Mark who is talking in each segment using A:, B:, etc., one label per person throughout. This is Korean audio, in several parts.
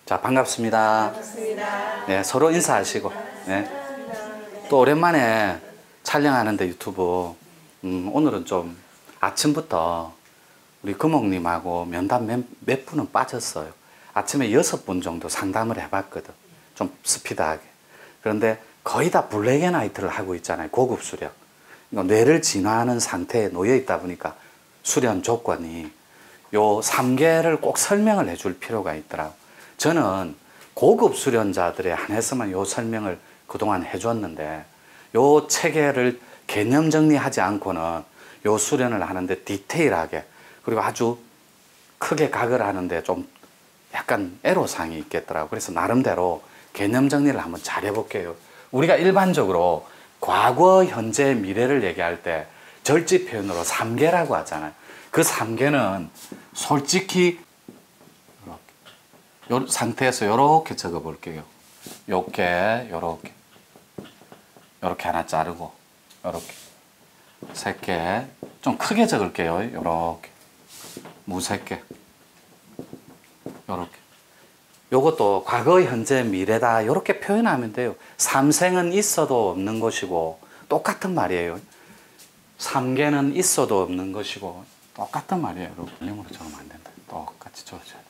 A: 자, 반갑습니다.
B: 반갑습니다.
A: 네, 서로 인사하시고. 네. 또 오랜만에 촬영하는데 유튜브. 오늘은 좀 아침부터 우리 금옥님하고 면담 몇 분은 빠졌어요. 아침에 6분 정도 상담을 해봤거든. 좀 스피드하게. 그런데 거의 다 블랙앤화이트를 하고 있잖아요. 고급 수련. 그러니까 뇌를 진화하는 상태에 놓여 있다 보니까 수련 조건이 요 3개를 꼭 설명을 해줄 필요가 있더라고. 저는 고급 수련자들에 한해서만 요 설명을 그동안 해줬는데 요 체계를 개념 정리하지 않고는 요 수련을 하는데 디테일하게 그리고 아주 크게 각을 하는데 좀 약간 애로사항이 있겠더라고. 그래서 나름대로 개념 정리를 한번 잘 해볼게요. 우리가 일반적으로 과거, 현재, 미래를 얘기할 때 절지 표현으로 3개라고 하잖아요. 그 3개는 솔직히 요 상태에서 요렇게 적어 볼게요. 요렇게 하나 자르고 요렇게 3개 좀 크게 적을게요. 요렇게 무색개 요렇게 요것도 과거, 현재, 미래다 요렇게 표현하면 돼요. 삼생은 있어도 없는 것이고 똑같은 말이에요. 3개는 있어도 없는 것이고 똑같은 말이에요. 영어로 적으면 안 된다. 똑같이 적어줘야 돼.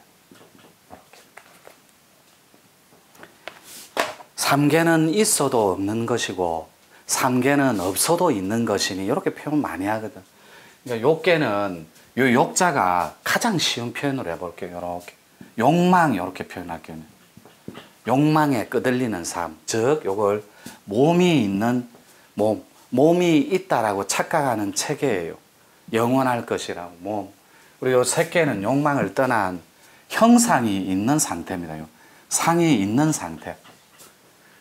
A: 3개는 있어도 없는 것이고 3개는 없어도 있는 것이니 이렇게 표현 많이 하거든. 그러니까 요개는 요 욕자가 가장 쉬운 표현으로 해볼게요. 요렇게 욕망 이렇게 표현할게요. 욕망에 끄들리는 삶, 즉 요걸 몸이 있는 몸이 있다라고 착각하는 체계예요. 영원할 것이라고 몸. 그리고 요 3개는 욕망을 떠난 형상이 있는 상태입니다. 상이 있는 상태.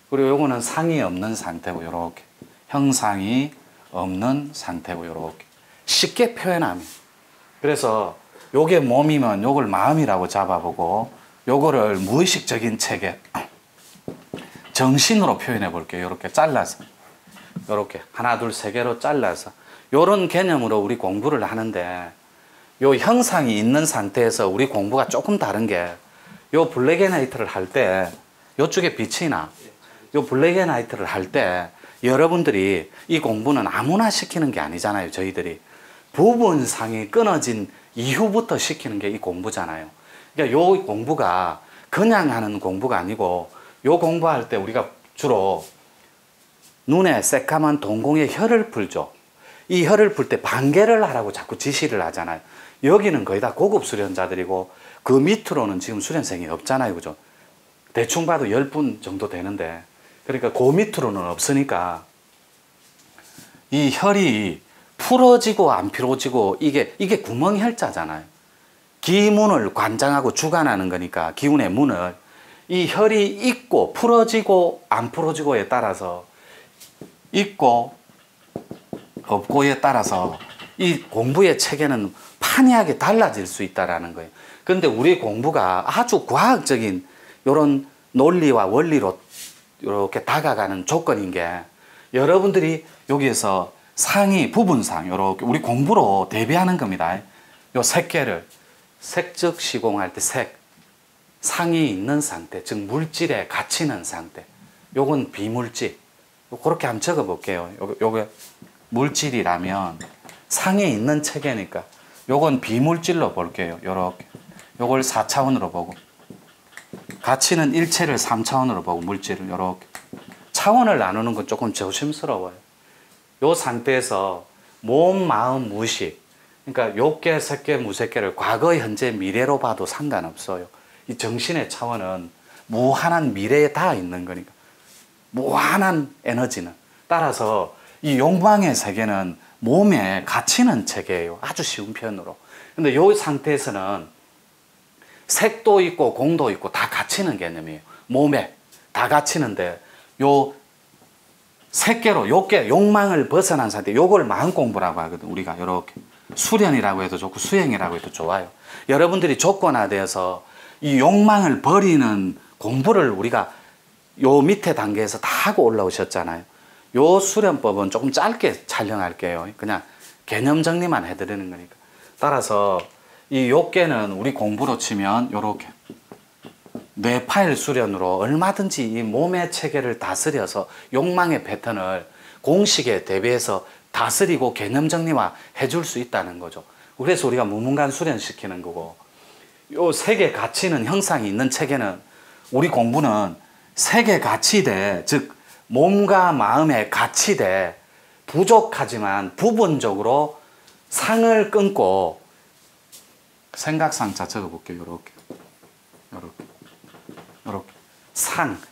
A: 그리고 요거는 상이 없는 상태고 요렇게 형상이 없는 상태고 요렇게 쉽게 표현하면 그래서 요게 몸이면 요걸 마음이라고 잡아보고 요거를 무의식적인 체계 정신으로 표현해 볼게요. 요렇게 잘라서 요렇게 하나 둘 세 개로 잘라서 요런 개념으로 우리 공부를 하는데 요 형상이 있는 상태에서 우리 공부가 조금 다른 게 요 블랙앤화이트를 할 때 요쪽에 빛이 나. 요 블랙앤화이트를 할 때 여러분들이 이 공부는 아무나 시키는 게 아니잖아요. 저희들이 부분상이 끊어진 이후부터 시키는 게 이 공부잖아요. 그러니까 요 공부가 그냥 하는 공부가 아니고 요 공부할 때 우리가 주로 눈에 새까만 동공의 혈을 풀죠. 이 혈을 풀 때 반개를 하라고 자꾸 지시를 하잖아요. 여기는 거의 다 고급 수련자들이고 그 밑으로는 지금 수련생이 없잖아요. 그죠? 대충 봐도 10분 정도 되는데 그러니까 그 밑으로는 없으니까 이 혈이 풀어지고 안 풀어지고 이게 구멍혈자잖아요. 기문을 관장하고 주관하는 거니까 기운의 문을 이 혈이 있고 풀어지고 안 풀어지고에 따라서 있고 없고에 따라서 이 공부의 체계는 판이하게 달라질 수 있다라는 거예요. 그런데 우리 공부가 아주 과학적인 이런 논리와 원리로 이렇게 다가가는 조건인 게 여러분들이 여기에서 상이 부분상 이렇게 우리 공부로 대비하는 겁니다. 요 3개를 색즉 시공할 때 상이 있는 상태, 즉 물질에 갇히는 상태. 요건 비물질. 그렇게 한번 적어 볼게요. 요게 물질이라면 상이 있는 체계니까 요건 비물질로 볼게요. 요렇게. 요걸 4차원으로 보고 가치는 일체를 3차원으로 보고 물질을 요렇게 차원을 나누는 건 조금 조심스러워요. 요 상태에서 몸, 마음, 무의식 그러니까 요개, 색개, 무색개를 과거, 현재, 미래로 봐도 상관없어요. 이 정신의 차원은 무한한 미래에 다 있는 거니까 무한한 에너지는 따라서 이 욕망의 세계는 몸에 갇히는 체계예요. 아주 쉬운 표현으로. 근데 요 상태에서는 색도 있고 공도 있고 다 갇히는 개념이에요. 몸에 다 갇히는데 요 3개로 요게 욕망을 벗어난 상태 요걸 마음 공부라고 하거든. 우리가 이렇게 수련이라고 해도 좋고 수행이라고 해도 좋아요. 여러분들이 조건화되어서 이 욕망을 버리는 공부를 우리가 요 밑에 단계에서 다 하고 올라오셨잖아요. 요 수련법은 조금 짧게 촬영할게요. 그냥 개념 정리만 해드리는 거니까. 따라서 이 요개는 우리 공부로 치면 요렇게 뇌파일 수련으로 얼마든지 이 몸의 체계를 다스려서 욕망의 패턴을 공식에 대비해서 다스리고 개념 정리화 해줄 수 있다는 거죠. 그래서 우리가 무문관 수련시키는 거고, 요 세계 가치는 형상이 있는 체계는, 우리 공부는 세계 가치대, 즉 몸과 마음의 가치대, 부족하지만 부분적으로 상을 끊고, 생각상자 적어볼게요. 요렇게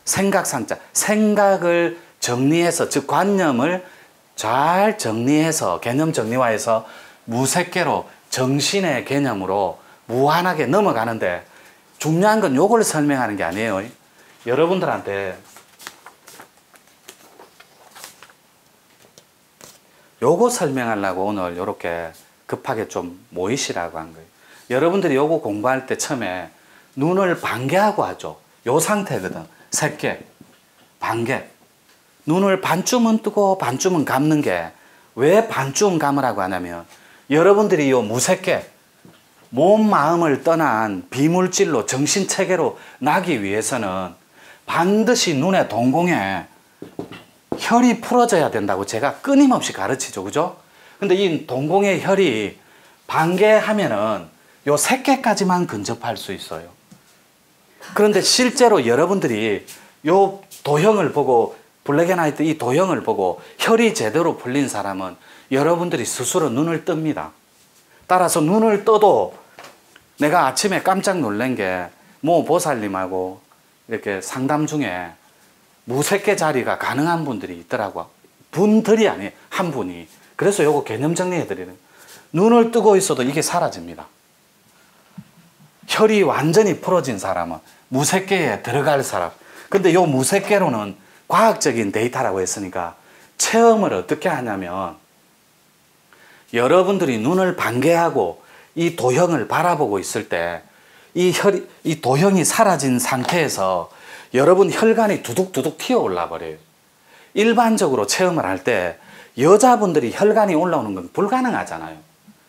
A: 생각상자, 생각을 정리해서, 즉 관념을 잘 정리해서 개념 정리화해서 무색계로 정신의 개념으로 무한하게 넘어가는데, 중요한 건 요걸 설명하는 게 아니에요. 여러분들한테 요거 설명하려고 오늘 요렇게 급하게 좀 모이시라고 한 거예요. 여러분들이 요거 공부할 때 처음에 눈을 반개하고 하죠. 요 상태거든. 색개, 반개. 눈을 반쯤은 뜨고 반쯤은 감는 게, 왜 반쯤 감으라고 하냐면, 여러분들이 요 무색계, 몸, 마음을 떠난 비물질로 정신체계로 나기 위해서는 반드시 눈의 동공에 혈이 풀어져야 된다고 제가 끊임없이 가르치죠. 그죠? 근데 이 동공의 혈이 반개하면은 요 색계까지만 근접할 수 있어요. 그런데 실제로 여러분들이 요 도형을 보고, 블랙앤화이트 이 도형을 보고 혈이 제대로 풀린 사람은 여러분들이 스스로 눈을 뜹니다. 따라서 눈을 떠도, 내가 아침에 깜짝 놀란 게, 모 보살님하고 이렇게 상담 중에 무색계 자리가 가능한 분들이 있더라고요. 분들이 아니에요. 한 분이. 그래서 요거 개념 정리해드리는 거예요. 눈을 뜨고 있어도 이게 사라집니다. 혈이 완전히 풀어진 사람은, 무색계에 들어갈 사람. 근데 요 무색계로는 과학적인 데이터라고 했으니까 체험을 어떻게 하냐면, 여러분들이 눈을 반개하고 이 도형을 바라보고 있을 때, 이 도형이 사라진 상태에서 여러분 혈관이 두둑두둑 튀어 올라 버려요. 일반적으로 체험을 할 때 여자분들이 혈관이 올라오는 건 불가능하잖아요.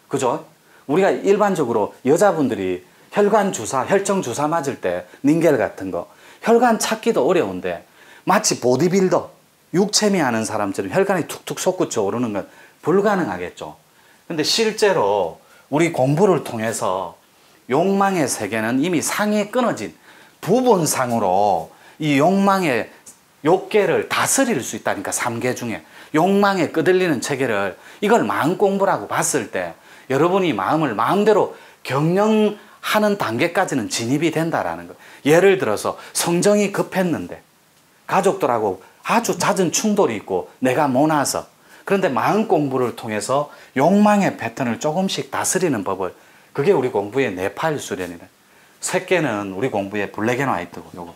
A: 그죠? 우리가 일반적으로 여자분들이 혈관 주사, 혈청 주사 맞을 때 닌겔 같은 거, 혈관 찾기도 어려운데 마치 보디빌더, 육체미 하는 사람처럼 혈관이 툭툭 솟구쳐 오르는 건 불가능하겠죠. 근데 실제로 우리 공부를 통해서 욕망의 세계는 이미 상이 끊어진 부분상으로 이 욕망의 욕계를 다스릴 수 있다니까. 3계 중에 욕망에 끄들리는 체계를, 이걸 마음 공부라고 봤을 때 여러분이 마음을 마음대로 경영하는 단계까지는 진입이 된다라는 거예요. 예를 들어서 성정이 급했는데 가족들하고 아주 잦은 충돌이 있고 내가 모나서, 그런데 마음 공부를 통해서 욕망의 패턴을 조금씩 다스리는 법을, 그게 우리 공부의 뇌파일 수련이래. 색계는 우리 공부의 블랙앤화이트고, 요거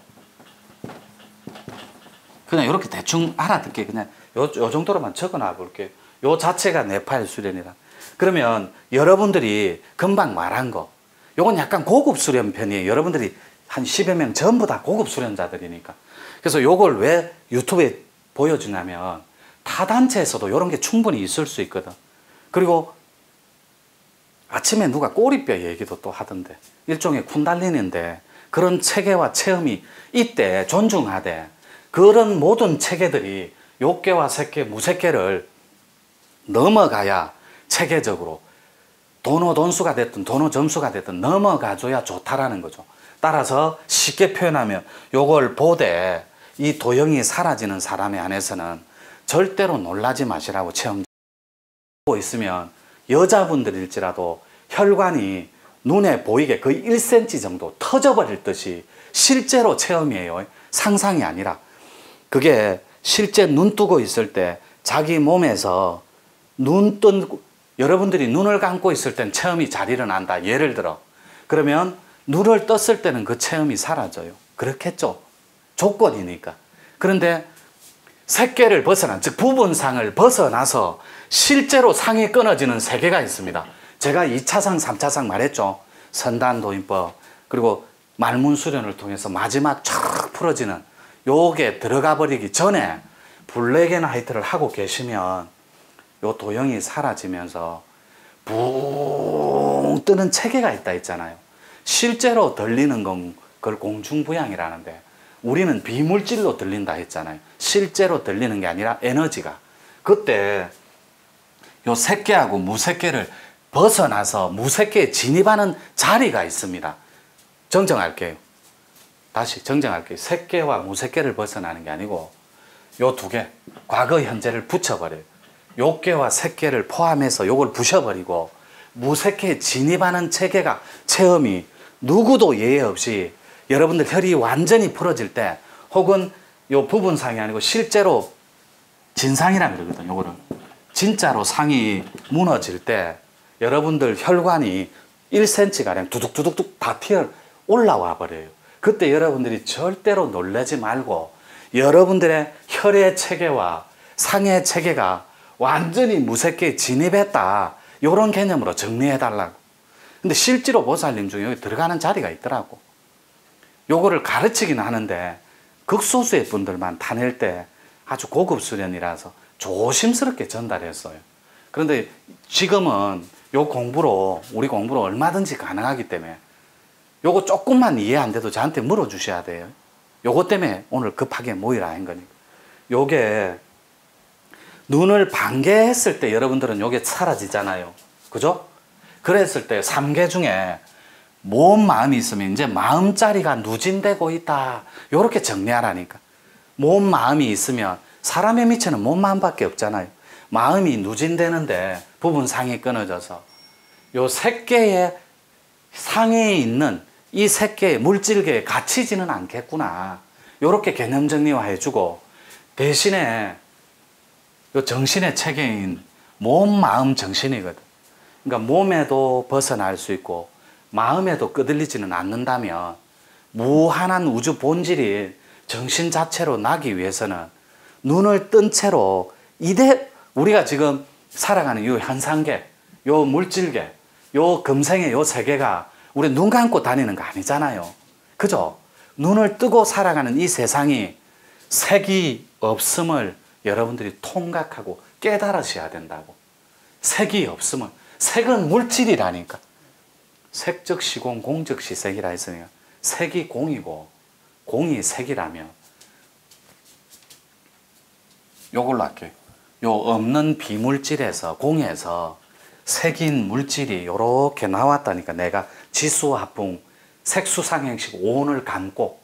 A: 그냥 이렇게 대충 알아듣게 그냥 요 정도로만 적어놔 볼게요. 요 자체가 뇌파일 수련이라. 그러면 여러분들이 금방 말한 거, 요건 약간 고급 수련 편이에요. 여러분들이 한 10여 명 전부 다 고급 수련자들이니까. 그래서 요걸 왜 유튜브에 보여주냐면, 타 단체에서도 이런 게 충분히 있을 수 있거든. 그리고 아침에 누가 꼬리뼈 얘기도 또 하던데, 일종의 쿤달리니인데 그런 체계와 체험이 이때 존중하되, 그런 모든 체계들이 욕계와 색계, 무색계를 넘어가야 체계적으로 도노 돈수가 됐든 도노 점수가 됐든 넘어가줘야 좋다라는 거죠. 따라서 쉽게 표현하면, 요걸 보되 이 도형이 사라지는 사람에 한해서는 절대로 놀라지 마시라고. 체험 보고 있으면 여자분들일지라도 혈관이 눈에 보이게 거의 1cm 정도 터져버릴 듯이, 실제로 체험이에요. 상상이 아니라. 그게 실제 눈 뜨고 있을 때 자기 몸에서 여러분들이 눈을 감고 있을 땐 체험이 잘 일어난다. 예를 들어. 그러면 눈을 떴을 때는 그 체험이 사라져요. 그렇겠죠. 조건이니까. 그런데 색계를 벗어난, 즉 부분상을 벗어나서 실제로 상이 끊어지는 세계가 있습니다. 제가 2차상, 3차상 말했죠. 선단도인법, 그리고 말문수련을 통해서 마지막 쫙 풀어지는, 요게 들어가 버리기 전에 블랙앤화이트를 하고 계시면 요 도형이 사라지면서 붕 뜨는 체계가 있다 했잖아요. 실제로 들리는 건 그걸 공중부양이라는데 우리는 비물질로 들린다 했잖아요. 실제로 들리는 게 아니라 에너지가. 그때 요 색계하고 무색계를 벗어나서 무색계에 진입하는 자리가 있습니다. 정정할게요. 다시 정정할게요. 색계와 무색계를 벗어나는 게 아니고 요 두 개, 과거 현재를 붙여버려요. 요계와 색계를 포함해서 요걸 부셔버리고 무색계에 진입하는 체계가 체험이 누구도 예외 없이 여러분들 혈이 완전히 풀어질 때 혹은 요 부분상이 아니고 실제로 진상이라 그러거든. 요거를 진짜로 상이 무너질 때 여러분들 혈관이 1cm가량 두둑두둑둑 다 튀어 올라와 버려요. 그때 여러분들이 절대로 놀라지 말고 여러분들의 혈의 체계와 상의 체계가 완전히 무색계에 진입했다. 이런 개념으로 정리해 달라고. 근데 실제로 보살님 중에 여기 들어가는 자리가 있더라고. 요거를 가르치기는 하는데 극소수의 분들만 다닐 때 아주 고급 수련이라서 조심스럽게 전달했어요. 그런데 지금은 요 공부로 우리 공부로 얼마든지 가능하기 때문에 요거 조금만 이해 안 돼도 저한테 물어주셔야 돼요. 요거 때문에 오늘 급하게 모이라 한 거니까. 요게 눈을 반개했을 때 여러분들은 요게 사라지잖아요. 그죠? 그랬을 때 3개 중에 몸, 마음이 있으면 이제 마음자리가 누진되고 있다. 요렇게 정리하라니까. 몸, 마음이 있으면 사람의 미체는 몸, 마음밖에 없잖아요. 마음이 누진되는데 부분 상이 끊어져서 요 색계의 상에 있는 이 색계의 물질계에 갇히지는 않겠구나. 요렇게 개념 정리화 해주고 대신에 요 정신의 체계인 몸, 마음, 정신이거든. 그러니까 몸에도 벗어날 수 있고 마음에도 끄들리지는 않는다면 무한한 우주 본질이 정신 자체로 나기 위해서는 눈을 뜬 채로 우리가 지금 살아가는 요 현상계, 요 물질계, 요 금생의 요 세계가 우리 눈 감고 다니는 거 아니잖아요. 그죠? 눈을 뜨고 살아가는 이 세상이 색이 없음을 여러분들이 통각하고 깨달으셔야 된다고. 색이 없음을. 색은 물질이라니까. 색즉 시공, 공즉 시색이라 했으니까 색이 공이고 공이 색이라면 요걸로 할게요. 요 없는 비물질에서 공에서 색인 물질이 요렇게 나왔다니까. 내가 지수화풍 색수상행식 오온을 감고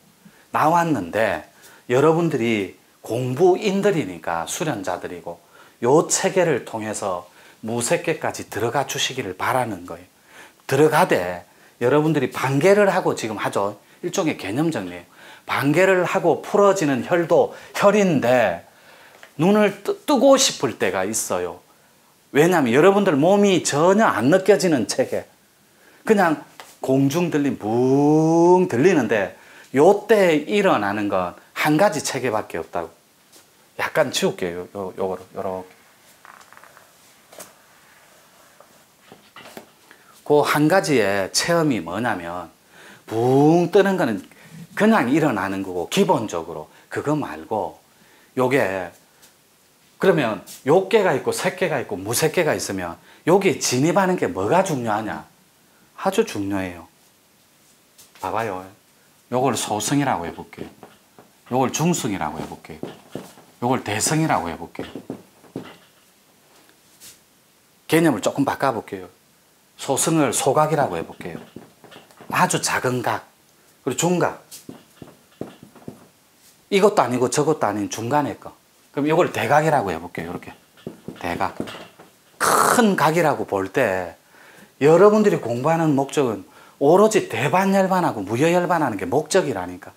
A: 나왔는데 여러분들이 공부인들이니까 수련자들이고 요 체계를 통해서 무색계까지 들어가 주시기를 바라는 거예요. 들어가되 여러분들이 반개를 하고 지금 하죠. 일종의 개념 정리예요. 반개를 하고 풀어지는 혈도 혈인데 눈을 뜨고 싶을 때가 있어요. 왜냐하면 여러분들 몸이 전혀 안 느껴지는 체계. 그냥 공중 들림 붕 들리는데 요때 일어나는 건 한 가지 체계밖에 없다고. 약간 치울게요. 요거로 요렇게. 그 한 가지의 체험이 뭐냐면 붕 뜨는 거는 그냥 일어나는 거고 기본적으로 그거 말고 요게 그러면 요계가 있고 색계가 있고 무색계가 있으면 여기 진입하는 게 뭐가 중요하냐? 아주 중요해요. 봐봐요. 요걸 소승이라고 해볼게요. 요걸 중승이라고 해볼게요. 요걸 대승이라고 해볼게요. 개념을 조금 바꿔볼게요. 소승을 소각이라고 해볼게요. 아주 작은 각, 그리고 중각. 이것도 아니고 저것도 아닌 중간의 거. 그럼 이걸 대각이라고 해볼게요. 이렇게 대각. 큰 각이라고 볼 때 여러분들이 공부하는 목적은 오로지 대반열반하고 무여열반하는 게 목적이라니까.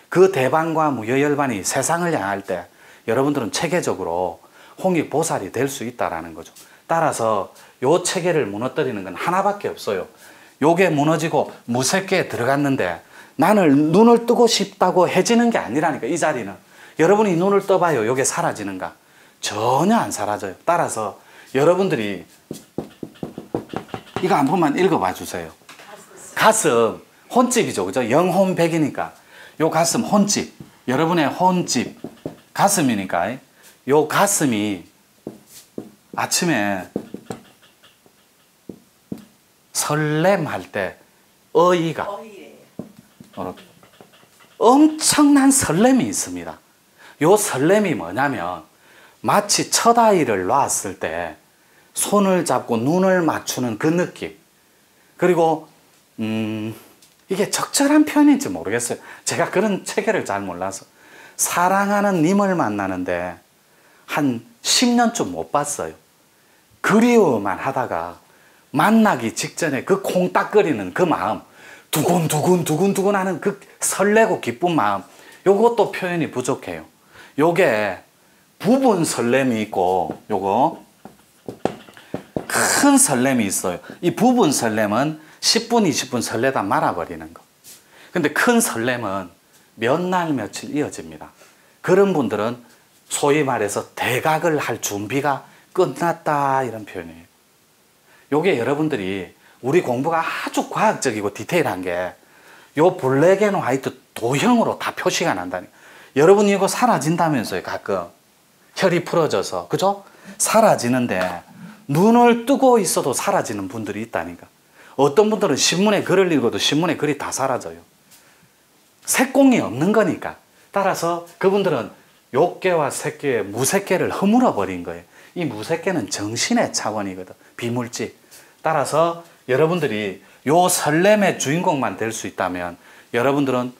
A: 그 대반과 무여열반이 세상을 향할 때 여러분들은 체계적으로 홍익보살이 될 수 있다는 거죠. 따라서 요 체계를 무너뜨리는 건 하나밖에 없어요. 요게 무너지고 무색계에 들어갔는데 나는 눈을 뜨고 싶다고 해지는 게 아니라니까. 이 자리는 여러분이 눈을 떠봐요. 요게 사라지는가? 전혀 안 사라져요. 따라서 여러분들이 이거 한 번만 읽어봐 주세요. 가슴 혼집이죠. 그죠? 영혼백이니까 요 가슴 혼집, 여러분의 혼집 가슴이니까 요 가슴이 아침에 설렘할 때 어이가 이렇게 엄청난 설렘이 있습니다. 요 설렘이 뭐냐면 마치 첫 아이를 낳았을 때 손을 잡고 눈을 맞추는 그 느낌. 그리고 이게 적절한 표현인지 모르겠어요. 제가 그런 체계를 잘 몰라서. 사랑하는 님을 만나는데 한 10년쯤 못 봤어요. 그리워만 하다가 만나기 직전에 그 콩닥거리는 그 마음, 두근두근 하는 그 설레고 기쁜 마음, 요것도 표현이 부족해요. 요게 부분 설렘이 있고 요거 큰 설렘이 있어요. 이 부분 설렘은 10분 20분 설레다 말아버리는 거. 근데 큰 설렘은 몇 날 며칠 이어집니다. 그런 분들은 소위 말해서 대각을 할 준비가 끝났다 이런 표현이에요. 요게 여러분들이 우리 공부가 아주 과학적이고 디테일한 게 요 블랙 앤 화이트 도형으로 다 표시가 난다니까. 여러분 이거 사라진다면서요. 가끔 혈이 풀어져서, 그죠? 사라지는데 눈을 뜨고 있어도 사라지는 분들이 있다니까. 어떤 분들은 신문에 글을 읽어도 신문에 글이 다 사라져요. 색공이 없는 거니까. 따라서 그분들은 욕계와 색계의 무색계를 허물어 버린 거예요. 이 무색계는 정신의 차원이거든. 비물질. 따라서 여러분들이 요 설렘의 주인공만 될 수 있다면 여러분들은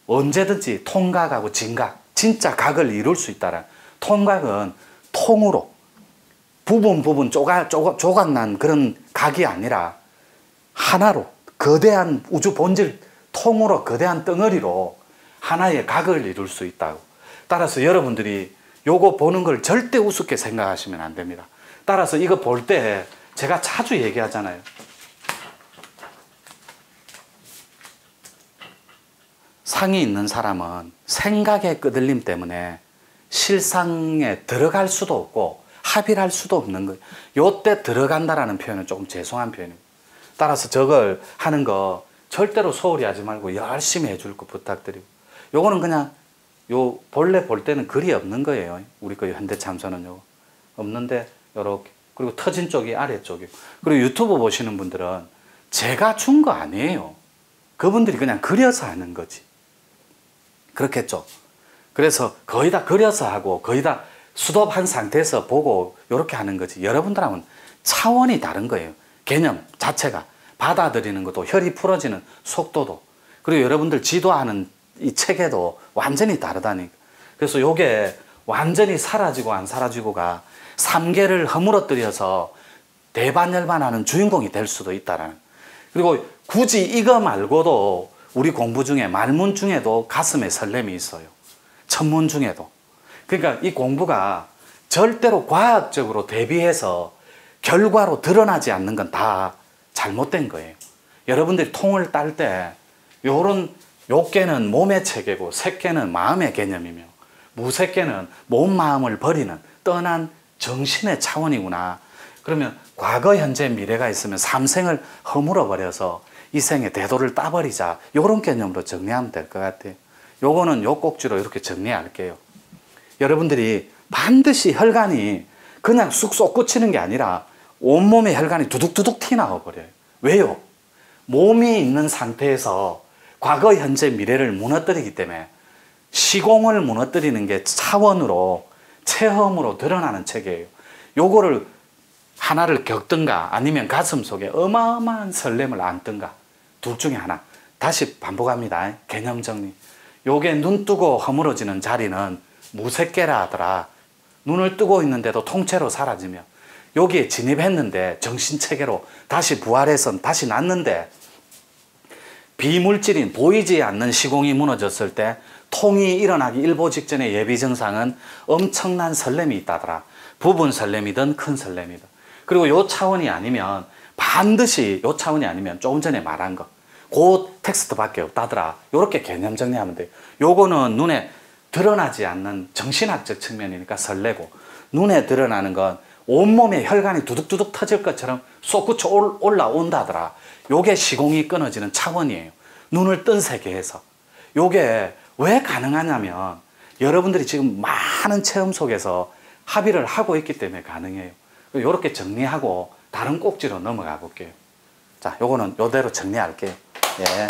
A: 언제든지 통각하고 진각, 진짜 각을 이룰 수 있다라. 통각은 통으로 부분 조각난 그런 각이 아니라 하나로 거대한 우주 본질 통으로 거대한 덩어리로 하나의 각을 이룰 수 있다고. 따라서 여러분들이 요거 보는 걸 절대 우습게 생각하시면 안 됩니다. 따라서 이거 볼 때 제가 자주 얘기하잖아요. 상이 있는 사람은 생각의 끄들림 때문에 실상에 들어갈 수도 없고 합의를 할 수도 없는 거예요. 요때 들어간다라는 표현은 조금 죄송한 표현입니다. 따라서 저걸 하는 거 절대로 소홀히 하지 말고 열심히 해줄 거 부탁드리고. 요거는 그냥 요 본래 볼 때는 글이 없는 거예요. 우리 거 현대참선은 요거 없는데 요렇게. 그리고 터진 쪽이 아래쪽이고. 그리고 유튜브 보시는 분들은 제가 준 거 아니에요. 그분들이 그냥 그려서 하는 거지. 그렇겠죠. 그래서 거의 다 그려서 하고 거의 다 수도한 상태에서 보고 이렇게 하는 거지. 여러분들하고는 차원이 다른 거예요. 개념 자체가. 받아들이는 것도, 혈이 풀어지는 속도도, 그리고 여러분들 지도하는 이 체계도 완전히 다르다니까. 그래서 요게 완전히 사라지고 안 사라지고가 삼계를 허물어뜨려서 대반열반하는 주인공이 될 수도 있다라는. 그리고 굳이 이거 말고도 우리 공부 중에 말문 중에도 가슴에 설렘이 있어요. 천문 중에도. 그러니까 이 공부가 절대로 과학적으로 대비해서 결과로 드러나지 않는 건 다 잘못된 거예요. 여러분들이 통을 딸 때 요런 욕계는 몸의 체계고 색계는 마음의 개념이며 무색계는 몸 마음을 버리는 떠난 정신의 차원이구나. 그러면 과거 현재 미래가 있으면 삼생을 허물어 버려서 이 생에 대도를 따버리자. 요런 개념으로 정리하면 될 것 같아요. 요거는 요 꼭지로 이렇게 정리할게요. 여러분들이 반드시 혈관이 그냥 쑥 꽂히는 게 아니라 온몸에 혈관이 두둑두둑 튀어나와 버려요. 왜요? 몸이 있는 상태에서 과거, 현재, 미래를 무너뜨리기 때문에 시공을 무너뜨리는 게 차원으로 체험으로 드러나는 체계예요. 요거를 하나를 겪든가 아니면 가슴 속에 어마어마한 설렘을 안든가 둘 중에 하나. 다시 반복합니다. 개념 정리. 요게 눈 뜨고 허물어지는 자리는 무색계라 하더라. 눈을 뜨고 있는데도 통째로 사라지며 여기에 진입했는데 정신체계로 다시 부활해서 다시 났는데 비물질인 보이지 않는 시공이 무너졌을 때 통이 일어나기 일보 직전의 예비 증상은 엄청난 설렘이 있다더라. 부분 설렘이든 큰 설렘이든. 그리고 요 차원이 아니면 반드시 요 차원이 아니면 조금 전에 말한 거 그 텍스트밖에 없다더라. 요렇게 개념 정리하면 돼요. 요거는 눈에 드러나지 않는 정신학적 측면이니까 설레고, 눈에 드러나는 건 온몸에 혈관이 두둑두둑 터질 것처럼 솟구쳐 올라온다더라. 요게 시공이 끊어지는 차원이에요. 눈을 뜬 세계에서. 요게 왜 가능하냐면 여러분들이 지금 많은 체험 속에서 합의를 하고 있기 때문에 가능해요. 요렇게 정리하고 다른 꼭지로 넘어가 볼게요. 자, 요거는 요대로 정리할게요. 예.